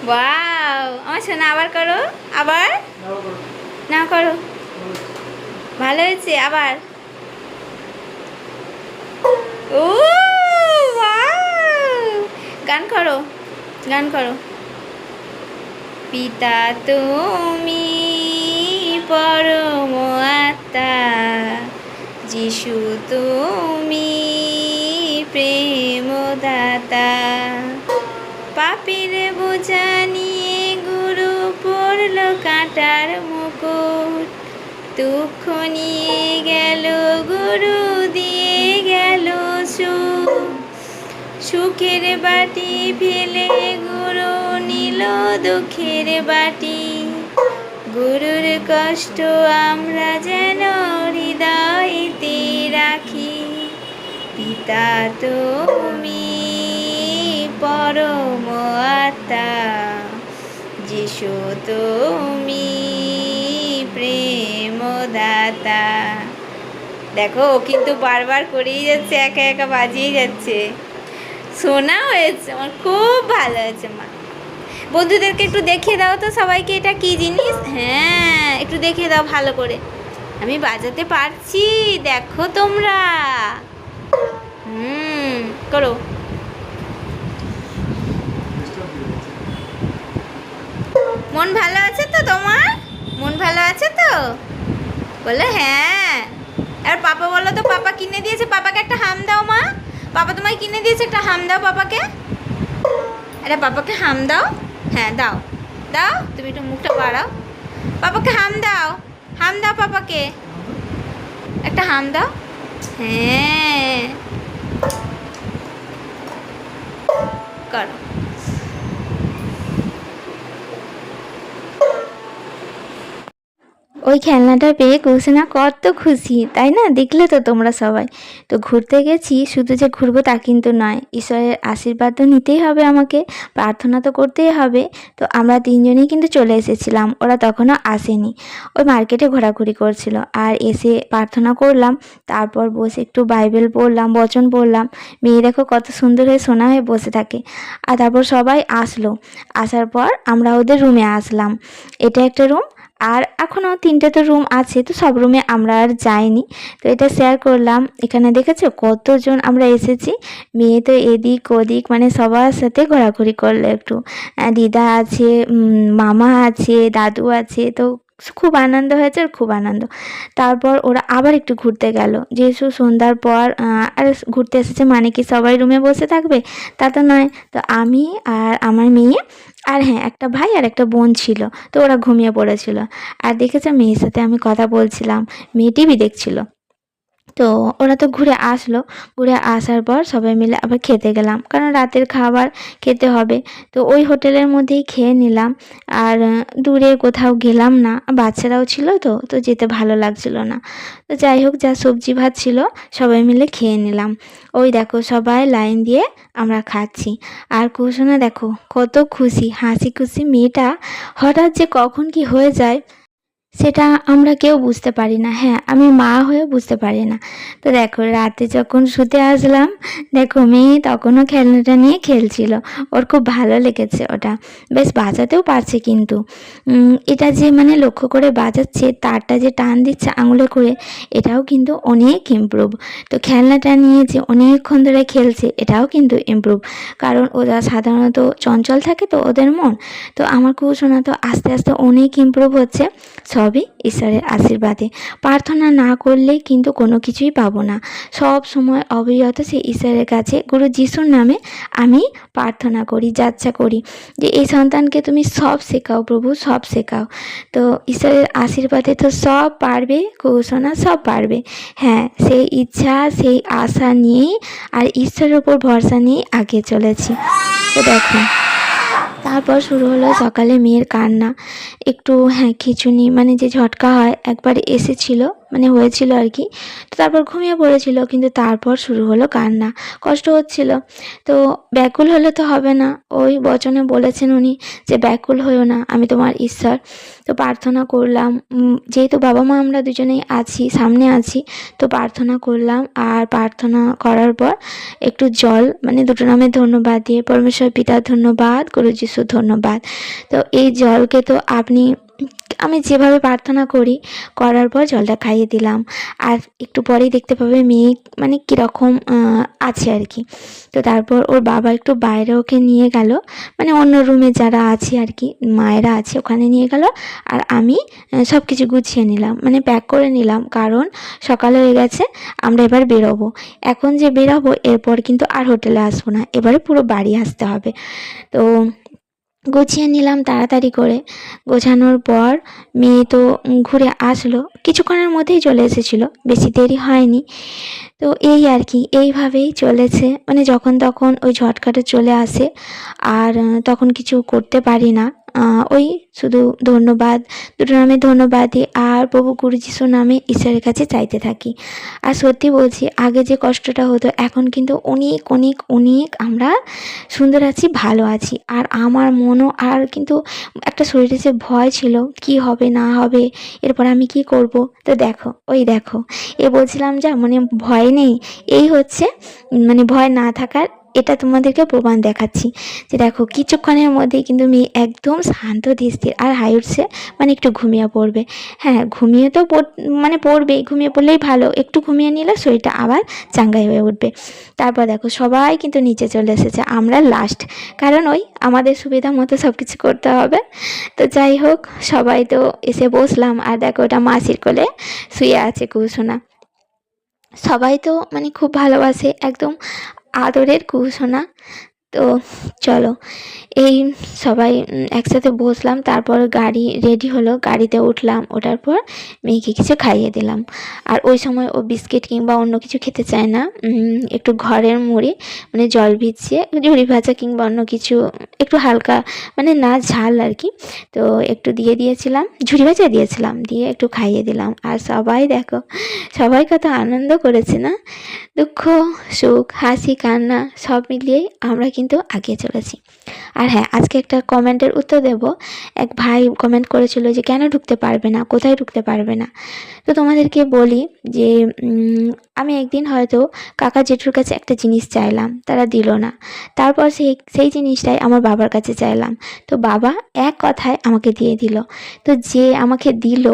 Wow, আমার শোনা আবার করো, আবার না করো, ভালো হয়েছে, আবার। ও ওয়াও, গান করো, গান করো। পিতা তুমি পরম আত্মা, যিশু তুমি প্রেমদাতা, পাপের বোঝা নিয়ে গুরু পড়ল কাঁটার মুকুট, দুঃখ নিয়ে গেল গুরু, দিয়ে গেল সুখ, সুখের বাটি ফেলে গুরু নিল দুঃখের বাটি, গুরুর কষ্ট আমরা যেন হৃদয়েতে রাখি, পিতা তুমি পরম আত্মা, যিশু তুমি প্রেমদাতা। দেখো ও কিন্তু বারবার করেই যাচ্ছে, একা একা বাজিয়ে যাচ্ছে। শোনা হয়েছে, আমার খুব ভালো হয়েছে মা। বন্ধুদেরকে একটু দেখিয়ে দাও তো সবাইকে এটা কি জিনিস। হ্যাঁ, একটু দেখিয়ে দাও ভালো করে। আমি বাজাতে পারছি, দেখো তোমরা। করো। মন ভালো আছে তো তোমার? মন ভালো আছে তো? বলো হ্যাঁ। আর পাপা বলো তো, পাপা কিনে দিয়েছে, পাপাকে একটা হাম দাও মা। পাপা তোমায় কিনে দিয়েছে, একটা হাম দাও পাপাকে। আরে পাপাকে হাম দাও। হ্যাঁ দাও, দাও, তুমি একটু মুখটা বাড়াও। পাপাকে হাম দাও, হাম দাও পাপাকে, একটা হাম দাও। হ্যাঁ করো। ওই খেলনাটা পেয়ে কৌশিনা কত খুশি, তাই না? দেখলে তো তোমরা সবাই। তো ঘুরতে গেছি, শুধু যে ঘুরবো তা কিন্তু নয়, ঈশ্বরের আশীর্বাদ তো নিতেই হবে আমাকে, প্রার্থনা তো করতেই হবে। তো আমরা তিনজনেই কিন্তু চলে এসেছিলাম, ওরা তখনও আসেনি। ওই মার্কেটে ঘোরাঘুরি করছিল, আর এসে প্রার্থনা করলাম, তারপর বসে একটু বাইবেল পড়লাম, বচন পড়লাম। মেয়ে দেখো কত সুন্দর হয়ে সোনা হয়ে বসে থাকে। আর তারপর সবাই আসলো, আসার পর আমরা ওদের রুমে আসলাম। এটা একটা রুম, আর এখনও 3টা রুম আছে, তো সব রুমে আমরা আর যাইনি। তো এটা শেয়ার করলাম। এখানে দেখেছো কতজন আমরা এসেছি। মেয়ে তো এদিক ওদিক মানে সবার সাথে ঘোরাঘুরি করলো একটু। দিদা আছে, মামা আছে, দাদু আছে, তো খুব আনন্দ হয়েছে, আর খুব আনন্দ। তারপর ওরা আবার একটু ঘুরতে গেল, যেহেতু সন্ধ্যার পর আর ঘুরতে এসেছে মানে কি সবাই রুমে বসে থাকবে, তা তো নয়। তো আমি আর আমার মেয়ে, আর হ্যাঁ একটা ভাই আর একটা বোন ছিল, তো ওরা ঘুমিয়ে পড়েছিল। আর দেখেছে মেয়ের সাথে আমি কথা বলছিলাম, মেয়ে টিভি দেখছিল। তো ওরা তো ঘুরে আসলো, ঘুরে আসার পর সবাই মিলে আবার খেতে গেলাম, কারণ রাতের খাবার খেতে হবে। তো ওই হোটেলের মধ্যেই খেয়ে নিলাম, আর দূরে কোথাও গেলাম না, বাচ্চারাও ছিল, তো তো যেতে ভালো লাগছিল না। তো যাই হোক, যা সবজি ভাত ছিল সবাই মিলে খেয়ে নিলাম। ওই দেখো সবাই লাইন দিয়ে আমরা খাচ্ছি। আর কৌশনা দেখো কত খুশি, হাসি খুশি মেয়েটা, হঠাৎ যে কখন কি হয়ে যায় সেটা আমরা কেউ বুঝতে পারি না। হ্যাঁ, আমি মা হয়েও বুঝতে পারি না। তো দেখো রাতে যখন শুতে আসলাম, দেখো মেয়ে তখনও খেলনাটা নিয়ে খেলছিল, ওর খুব ভালো লেগেছে ওটা, বেশ বাজাতেও পারছে। কিন্তু এটা যে মানে লক্ষ্য করে বাজাচ্ছে, তারটা যে টান দিচ্ছে আঙুলে করে, এটাও কিন্তু অনেক ইমপ্রুভ। তো খেলনাটা নিয়ে যে অনেকক্ষণ ধরে খেলছে, এটাও কিন্তু ইমপ্রুভ, কারণ ওরা সাধারণত চঞ্চল থাকে তো ওদের মন। তো আমার কুশোনা তো আস্তে আস্তে অনেক ইমপ্রুভ হচ্ছে, সবই ঈশ্বরের আশীর্বাদে। প্রার্থনা না করলে কিন্তু কোনো কিছুই পাবো না। সব সময় অবিরত সেই ঈশ্বরের কাছে গুরু যিশুর নামে আমি প্রার্থনা করি, যাচ্ছা করি যে এই সন্তানকে তুমি সব শেখাও প্রভু, সব শেখাও। তো ঈশ্বরের আশীর্বাদে তো সব পারবে, কৌশনা সব পারবে। হ্যাঁ, সেই ইচ্ছা সেই আশা নিয়েই আর ঈশ্বরের উপর ভরসা নিয়েই আগে চলেছি। তো দেখো তারপর শুরু হলো সকালে মেয়ের কান্না। একটু হ্যাঁ খিঁচুনি মানে যে ঝটকা হয় একবার এসেছিলো, মানে হয়েছিল আর কি। তো তারপর ঘুমিয়ে পড়েছিল, কিন্তু তারপর শুরু হলো কান্না, কষ্ট হচ্ছিল। তো ব্যাকুল হলে তো হবে না, ওই বচনে বলেছেন উনি যে ব্যাকুল হইও না, আমি তোমার ঈশ্বর। তো প্রার্থনা করলাম, যেহেতু বাবা মা আমরা দুজনেই আছি, সামনে আছি, তো প্রার্থনা করলাম। আর প্রার্থনা করার পর একটু জল, মানে দুটো নামে ধন্যবাদ দিয়ে, পরমেশ্বর পিতা ধন্যবাদ, গুরু যিশু ধন্যবাদ। তো এই জলকে তো আমি যেভাবে প্রার্থনা করি, করার পর জলটা খাইয়ে দিলাম। আর একটু পরেই দেখতে পাবে মেয়ে মানে কীরকম আছে আর কি। তো তারপর ওর বাবা একটু বাইরে ওকে নিয়ে গেল, মানে অন্য রুমে যারা আছে আর কি, মায়েরা আছে, ওখানে নিয়ে গেল। আর আমি সব কিছু গুছিয়ে নিলাম, মানে প্যাক করে নিলাম, কারণ সকাল হয়ে গেছে, আমরা এবার বেরোবো। এখন যে বেরোবো, এরপর কিন্তু আর হোটেলে আসবো না, এবারে পুরো বাড়ি আসতে হবে। তো গুছিয়ে নিলাম তাড়াতাড়ি করে। গোছানোর পর মেয়ে তো ঘুরে আসলো, কিছুক্ষণের মধ্যেই চলে এসেছিলো, বেশি দেরি হয়নি। তো এই আর কি, এইভাবেই চলেছে, মানে যখন তখন ওই ঝটকাটা চলে আসে। আর তখন কিছু করতে পারি না, ওই শুধু ধন্যবাদ, দুটো নামে ধন্যবাদ দিই, আর প্রভু গুরু যিশুর নামে ঈশ্বরের কাছে চাইতে থাকি। আর সত্যি বলছি, আগে যে কষ্টটা হতো, এখন কিন্তু অনেক অনেক অনেক আমরা সুন্দর আছি, ভালো আছি। আর আমার মনও আর কিন্তু একটা শরীরে যে ভয় ছিল, কি হবে না হবে, এরপর আমি কি করব। তো দেখো, ওই দেখো, বলছিলাম যা মানে ভয় নেই, এই হচ্ছে মানে ভয় না থাকার, এটা তোমাদেরকে প্রমাণ দেখাচ্ছি। যে দেখো, কিছুক্ষণের মধ্যেই কিন্তু মেয়ে একদম শান্ত ধীর, আর হাই উঠছে, মানে একটু ঘুমিয়ে পড়বে। হ্যাঁ, ঘুমিয়ে তো মানে পড়বেই, ঘুমিয়ে পড়লেই ভালো, একটু ঘুমিয়ে নিলে শরীরটা আবার চাঙ্গাই হয়ে উঠবে। তারপর দেখো, সবাই কিন্তু নিচে চলে এসেছে, আমরা লাস্ট, কারণ ওই আমাদের সুবিধা মতো সব কিছু করতে হবে। তো যাই হোক, সবাই তো এসে বসলাম, আর দেখো ওটা মাসির কোলে শুয়ে আছে কুসুনা। সবাই তো মানে খুব ভালোবাসে, একদম আদরের কুসুনা। তো চলো, এই সবাই একসাথে বসলাম, তারপর গাড়ি রেডি হলো, গাড়িতে উঠলাম, ওঠার পর মেয়েকে কিছু খাইয়ে দিলাম। আর ওই সময় ও বিস্কিট কিংবা অন্য কিছু খেতে চায় না, একটু ঘরের মুড়ি, মানে জল ভিজিয়ে ঝুড়ি ভাজা কিংবা অন্য কিছু একটু হালকা, মানে না ঝাল আর কি, তো একটু দিয়ে দিয়েছিলাম, ঝুড়ি ভাজা দিয়েছিলাম, দিয়ে একটু খাইয়ে দিলাম। আর সবাই দেখো, সবাই কত আনন্দ করেছে না, দুঃখ সুখ হাসি কান্না সব মিলিয়েই আমরা কিন্তু আগিয়ে চলেছি। আর হ্যাঁ, আজকে একটা কমেন্টের উত্তর দেব। এক ভাই কমেন্ট করেছিল যে কেন ঢুকতে পারবে না, কোথায় ঢুকতে পারবে না। তো তোমাদেরকে বলি যে আমি একদিন হয়তো কাকা জেঠুর কাছে একটা জিনিস চাইলাম, তারা দিল না। তারপর সেই জিনিসটাই আমার বাবার কাছে চাইলাম, তো বাবা এক কথায় আমাকে দিয়ে দিল। তো যে আমাকে দিল,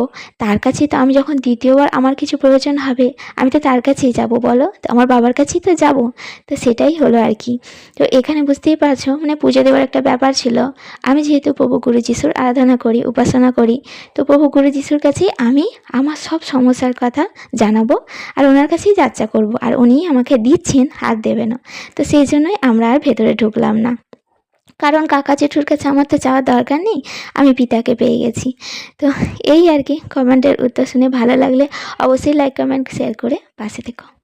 তার কাছে তো আমি যখন দ্বিতীয়বার আমার কিছু প্রয়োজন হবে, আমি তো তার কাছেই যাব, বলো, তো আমার বাবার কাছেই তো যাব। তো সেটাই হলো আর কি। তো এখানে বুঝতেই পারছো, মানে পুজো দেওয়ার একটা ব্যাপার ছিল। আমি যেহেতু প্রভু গুরু যিশুর আরাধনা করি, উপাসনা করি, তো প্রভু গুরু যিশুর কাছেই আমি আমার সব সমস্যার কথা জানাবো, আর ওনার কাছেই যাত্রা করব, আর উনিই আমাকে দিচ্ছেন, হাত দেবে না। তো সেই জন্যই আমরা আর ভেতরে ঢুকলাম না, কারণ কাকা জেঠুর কাছে আমার তো যাওয়ার দরকার নেই, আমি পিতাকে পেয়ে গেছি। তো এই আর কি, কমেন্টের উত্তর শুনে ভালো লাগলে অবশ্যই লাইক কমেন্ট শেয়ার করে পাশে থেকো।